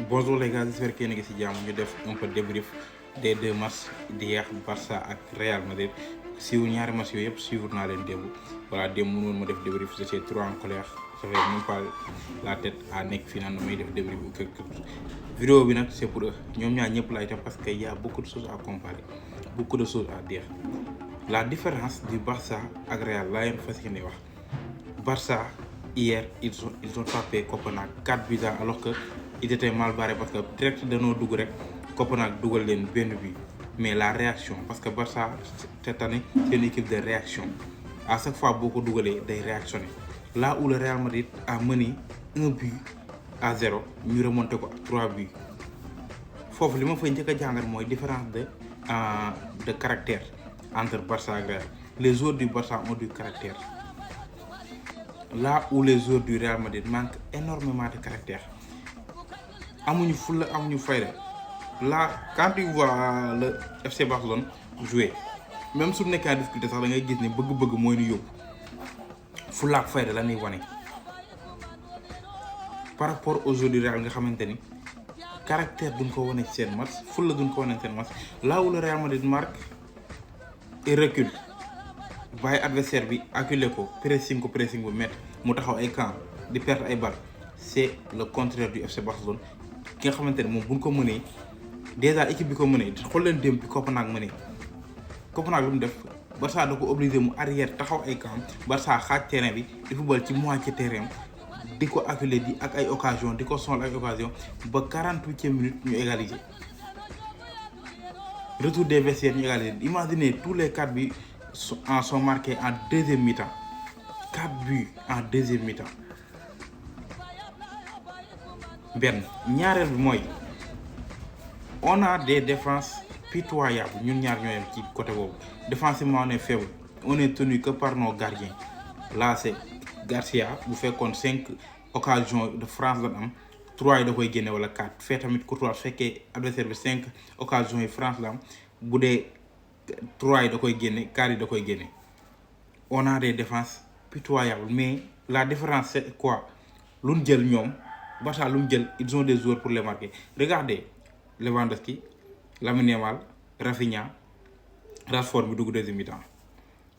Bonjour les gars, j'espère que yéen a ngi ci jàmm. Ñu def un peu débrief des deux matchs d'hier, Barça ak Real Madrid. Siiw ñaari match yooyu yëpp suivre naa leen démb. Voilà, démb mënoon ma def débrief, j'étais trop en colère. J'avais même pas la tête à nekk fii naan may def débrief bu kër. Vidéo bi nag c'est pour eux. Ñoom ñaar ñëpp laay def parce que y a beaucoup de choses à comparer, beaucoup de choses à dire. La différence du Barça ak Real laa leen fas yéene wax. Barça hier ils ont tapé Copenhague 4-1 alors que ils étaient mal barrés parce que direct dañoo dugg rek Copenhague dugal leen benn but. Mais la réaction, parce que Barça cette année c'est une équipe de réaction, à chaque fois boo ko dugalee day réactionner. Là où le Real Madrid a mené 1-0 ñu remonté ko 3 buts. Foofu li ma fay njëkk a jàngal mooy différence de caractère entre Barça et Real. Les joueurs du Barça ont du caractère. Là où les joueurs du Real Madrid manquent énormément de caractère. Amuñu fulla, amuñu fayda. Là, quand tu vois le FC Barcelone jouer, même su nekkee en difficulté sax da ngay gis ne bëgg-bëgg mooy ñu yóbbu. Fulla ak fayda la ñuy wane. Par rapport aux joueurs du Real nga xamante ni caractère duñ ko wane ci seen match, fulla duñ ko wane ci seen match. Là où le Real Madrid marque et recule. Bàyyi adversaire bi acculé ko pressing bu métti mu taxaw ay camp di perdre ay balles, c'est le contraire du FC Barcelone ki nga xamante ne moom buñ ko mënee déjà équipe bi ko mënee xool leen démb bi Copenhague mënee. Copenhague lu mu def Barça da ko obligé mu arrière taxaw ay camp, Barça xaaj terrain bi di football ci moitié terrain di ko acculé di ak ay occasion di ko sonal ay occasion ba 48e minute ñu égaliser. Retour des vestiaires ñu égaliser. Imaginez tous les 4 buts sont marqués en deuxième mi-temps. 4 buts en deuxième mi-temps. Ben, ñaareel bi mooy on a des défenses pitoyables. Ñun ñaar ñoo yem ci côté boobu. Défensivement on est faible. On est tenu que par nos gardiens. Là c'est Garcia bu fekkoon 5 occasions de France la am 3 yi da koy génne wala 4. Fee tamit Courtois su fekkee adversaire bi 5 occasions yi France la am bu dee 3 yi da koy génne 4 yi da koy génne. On a des défenses pitoyables, mais la différence c'est quoi? Lu ñu jël ñoom Barça lu mu jël ils ont des joueurs pour les marquer. Regardez Lewandowski, Lamine Yamal, Rafinha, Rashford bi dugg deuxième mi-temps.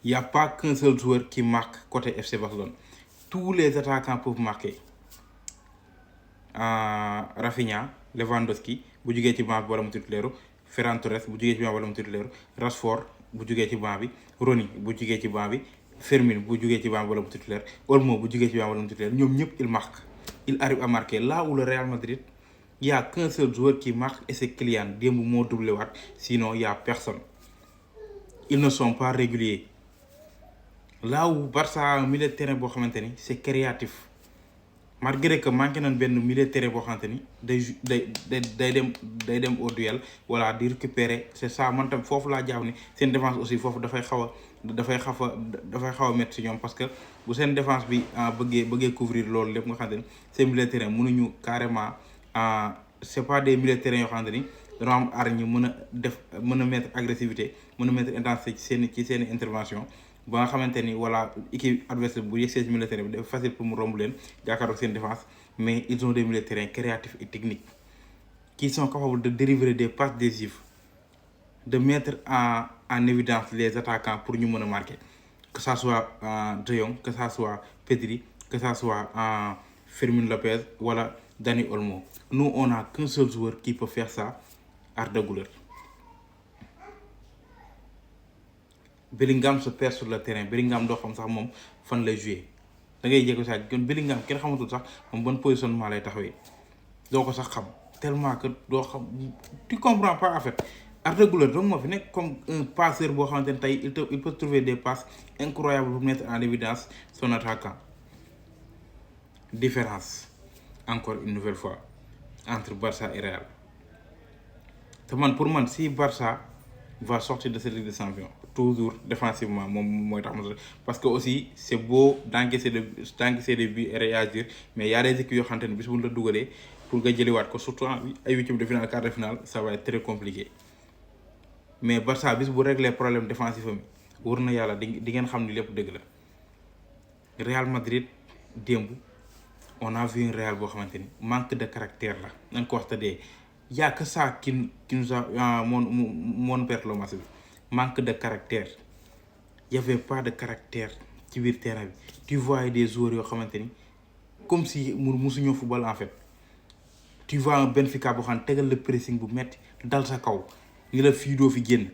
Il y a pas qu'un seul joueur qui marque côté FC Barcelone. Tous les attaquants peuvent marquer. Rafinha, Lewandowski bu jugee ci banc bi wala mu titulaire, Ferran Torres bu jugee ci banc wala mu titulaire, Rashford bu jugee ci banc bi, Rooney bu jugee ci banc bi, Fermin bu jugee ci banc wala mu titulaire, Olmo bu jugee ci banc wala mu titulaire, ñoom ñëpp ils marquent. Ils arrivent à marquer. Là où le Real Madrid, il y a qu'un seul joueur qui marque et c'est Kylian. Démb moo doublé waat, sinon il y a personne. Ils ne sont pas réguliers. Là où Barça a un milieu de terrain boo xamante ni c'est créatif. Malgré que manqué nañ benn milieu de terrain boo xamante ni day dem au duel voilà di récupérer. C'est ça man tam foofu laa jàpp ni seen défense aussi foofu dafay xaw a métti ci ñoom parce que bu seen défense bi bëggee couvrir loolu lépp nga xamante ni seen milieu de terrain mënuñu carrément c'est pas des milieux de terrain yoo xamante ni dañoo am hargne mën a mettre agressivité, mën a mettre intensité ci seen intervention ba nga xamante ni voilà équipe adversaire bu yegsee ci milieu de terrain bi dafa facile pour mu romb leen jàkkaarloog seen défense. Mais ils ont des milieux de terrain créatifs et techniques qui sont capables de délivrer des passes décisives, de mettre en évidence les attaquants pour ñu mën a marquer, que ça soit De Jong, que ça soit Pedri, que ça soit Fermin Lopez wala Dani Olmo. Nous on a qu'un seul joueur qui peut faire ça, Arda Güler. Bellingham se perd sur le terrain. Bellingham doo xam sax moom fan lay jouer. Da ngay jékki saa kon Bellingham kenn xamatul sax moom bon positionnement lay taxawee doo ko sax xam tellement que doo xam tu comprends pas en fait. Arda Güler donc moo fi nekk comme un passeur boo xamante ne tey il peut trouver des passes incroyables pour mettre en évidence son attaquant. Différence encore une nouvelle fois entre Barça et Real. te man pour man si Barça va sortir de cette Ligue des Champions toujours défensivement moom mooy tax parce que aussi c'est beau d'encaisser des buts et réagir, mais il y a des équipes yoo xamante ne bis bu ñu la dugalee pour nga jëliwaat ko surtout ay huitième de finale quart de finale ça va être très compliqué. Mais Barça bis bu régler problème défensif am wóor na yàlla di ngeen xam ni lépp dëgg la. Real Madrid démb on a vu un Real boo xamante ni manque de caractère la nañ ko wax te dee y a que ça qui nous a mon perte le match bi manque de caractère y avait pas de caractère ci biir terrain bi tu vois des joueurs yoo xamante ni comme si musuñoo football en fait tu vois un Benfica boo xam ne tegal le pressing bu metti dal sa kaw ni la fii doo fi génn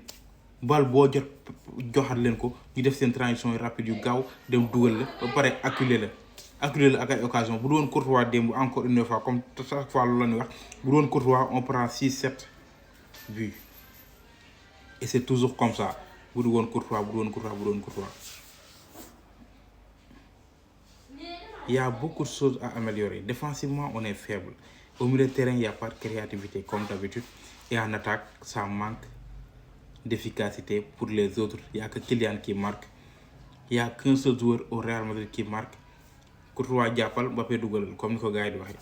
bal boo joxat leen ko ñu def seen transition yu rapide yu gaaw dem dugal la ba pare acculer la ak ay occasion bu doon Courtois démb encore une fois comme chaque fois loolu la ñuy wax bu doon Courtois on prend 6-7 buts et c'est toujours comme ça bu doon Courtois. Il y a beaucoup de choses à améliorer. Défensivement, on est faible. Au milieu de terrain, il n'y a pas de créativité comme d'habitude. Et en attaque, ça manque d'efficacité pour les autres. Il n'y a que Kylian qui marque. Il n'y a qu'un seul joueur au Real Madrid qui marque. Courtois, Diapal, Mbappé, Dougal, comme nous avons dit.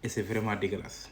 Et c'est vraiment dégueulasse.